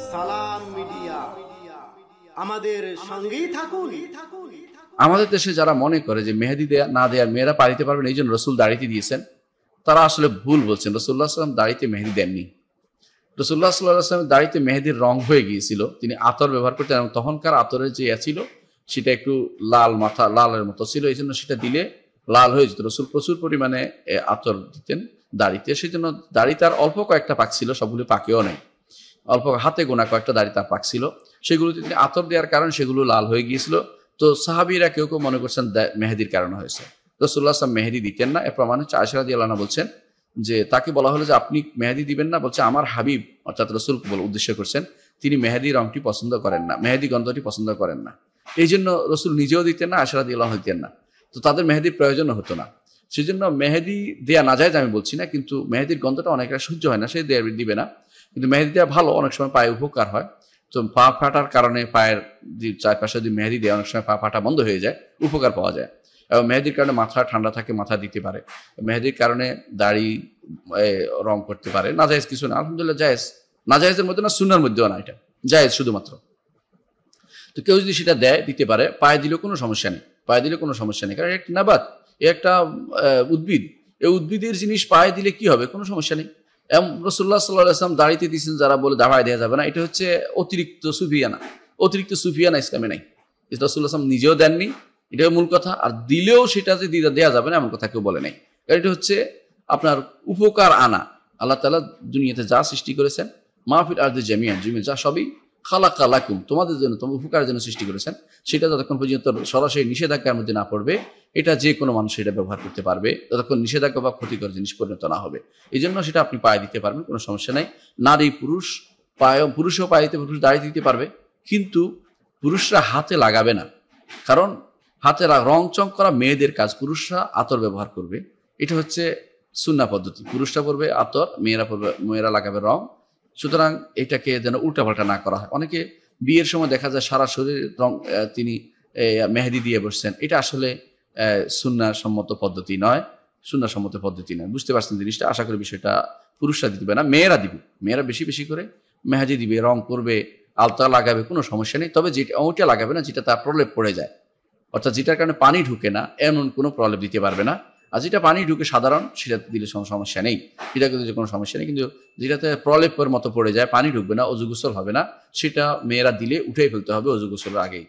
সালাম মিডিয়া আমাদের সঙ্গেই থাকুন। আমাদের দেশে যারা মনে করে যে মেহেদি দেয়া না দেওয়ার মেয়েরা পা দিতে পারবেন এই জন্য রসুল দাড়িতে দিয়েছেন, তারা আসলে ভুল বলছেন। রসুল্লাহ সাল্লাম দাড়িতে মেহেদি দেননি। রসুল্লাহ সাল্লাহ সাল্লামের দাড়িতে মেহেদির রং হয়ে গিয়েছিল, তিনি আতর ব্যবহার করতেন এবং তখনকার আতরের যে ছিল সেটা একটু লাল, মাথা লালের মতো ছিল, এই জন্য সেটা দিলে লাল হয়ে যেত। রসুল প্রচুর পরিমাণে আতর দিতেন দাড়িতে, সেই জন্য দাড়ি তার অল্প কয়েকটা পাক ছিল, সবগুলো পাকেও নেই, অল্প হাতে গোনা কয়েকটা দাড়ি তার পাক ছিল, সেগুলোতে তিনি আতর দেওয়ার কারণে সেগুলো লাল হয়ে গিয়েছিল। তো সাহাবীরা কেউ কেউ মনে করছেন মেহেদির কারণে হয়েছে। রাসূলুল্লাহ সাল্লাল্লাহু আলাইহি ওয়াসাল্লাম মেহেদি দিতেন না। এর প্রমাণ হচ্ছে আয়েশা রাদিয়াল্লাহু আনহা বলছেন যে তাকে বলা হলো যে আপনি মেহেদি দিবেন না, বলছে আমার হাবিব অর্থাৎ রাসূলকে উদ্দেশ্য করছেন, তিনি মেহেদি রংটি পছন্দ করেন না, মেহেদি গন্ধটি পছন্দ করেন না, এই জন্য রসুল নিজেও দিতেন না, আয়েশা রাদিয়াল্লাহু আনহা দিতেন না। তো তাদের মেহেদির প্রয়োজন হতো না, সেই জন্য মেহেদি দেয়া না যায় আমি বলছি না, কিন্তু মেহেদির গন্ধটা অনেকটা সহ্য হয় না, সে দিবে না। কিন্তু মেহেদি দেওয়া ভালো, অনেক সময় পায়ে উপকার হয়। তো পা ফাটার কারণে পায়ের চারপাশে যদি মেহেদি দেয় অনেক সময় পা ফাটা বন্ধ হয়ে যায়, উপকার পাওয়া যায়। এবং মেহেদির কারণে মাথা ঠান্ডা থাকে, মাথা দিতে পারে। মেহেদির কারণে দাড়ি রং করতে পারে, নাজায়েজ কিছু না, আলহামদুলিল্লাহ জায়েজ। নাজায়েজের মধ্যে না, সুন্নার মধ্যেও না, এটা জায়েজ শুধুমাত্র। তো কেউ যদি সেটা দেয় দিতে পারে, পায়ে দিলেও কোনো সমস্যা নেই, পায়ে দিলে কোনো সমস্যা নেই, কারণ একটা নাবাত, একটা উদ্ভিদ, এই উদ্ভিদের জিনিস পায়ে দিলে কি হবে, কোনো সমস্যা নেই। এবং রাসূলুল্লাহ সাল্লাল্লাহু আলাইহি ওয়াসাল্লাম দাড়িতে দিয়েছেন, যারা বলে দাঁড়ায় দেওয়া যাবে না, এটা হচ্ছে অতিরিক্ত সুফিয়ানা, অতিরিক্ত সুফিয়ানা ইসলামে নাই। রাসূলুল্লাহ সাল্লাল্লাহু নিজেও দেননি, এটাই মূল কথা। আর দিলেও সেটা যে দেওয়া যাবে না এমন কথা কেউ বলে নাই, কারণ এটা হচ্ছে আপনার উপকার আনা। আল্লাহ তাআলা দুনিয়াতে যা সৃষ্টি করেছেন, মাহফিল আরদি জামিআন, জমি যা সবই খালাকা লাকুম, তোমাদের জন্য, তোমার উপকারের জন্য সৃষ্টি করেছেন। সেটা যতক্ষণ পর্যন্ত সরাসরি নিষেধাজ্ঞার মধ্যে না পড়বে, এটা যে কোনো মানুষ সেটা ব্যবহার করতে পারবে, ততক্ষণ নিষেধাজ্ঞা বা ক্ষতিকর জিনিস পরিণত না হবে। এই জন্য সেটা আপনি পায়ে দিতে পারবেন, কোনো সমস্যা নাই। নারী পুরুষ পুরুষও পায়ে দিতে, পুরুষ দাঁড়িয়ে দিতে পারবে, কিন্তু পুরুষরা হাতে লাগাবে না, কারণ হাতে রং চং করা মেয়েদের কাজ, পুরুষরা আতর ব্যবহার করবে, এটা হচ্ছে সুন্নাহ পদ্ধতি। পুরুষরা পরবে আতর, মেয়েরা লাগাবে রং। সুতরাং এটাকে যেন উল্টাপাল্টা না করা হয়। অনেকে বিয়ের সময় দেখা যায় সারা শরীর রং তিনি মেহেদি দিয়ে বসছেন, এটা আসলে সুন্নাহ সম্মত পদ্ধতি নয়, সুন্নাহ সম্মত পদ্ধতি নয়। বুঝতে পারছেন জিনিসটা? আশা করি বিষয়টা পুরুষরা দিবে না, মেয়েরা দিবে, মেয়েরা বেশি বেশি করে মেহেদি দিবে, রং করবে, আলতা লাগাবে, কোনো সমস্যা নেই। তবে যেটা ওইটা লাগাবে না যেটা তার প্রলেপ পড়ে যায়, অর্থাৎ যেটার কারণে পানি ঢুকে না, এমন কোনো প্রলেপ দিতে পারবে না। আর যেটা পানি ঢুকে সাধারণ, সেটা দিলে সমস্যা নেই, সেটাকে দিলে কোনো সমস্যা নেই। কিন্তু যেটাতে প্রলেপের মতো পড়ে যায়, পানি ঢুকবে না, অজু গোসল হবে না, সেটা মেয়েরা দিলে উঠেই ফেলতে হবে অজু গোসলের আগেই।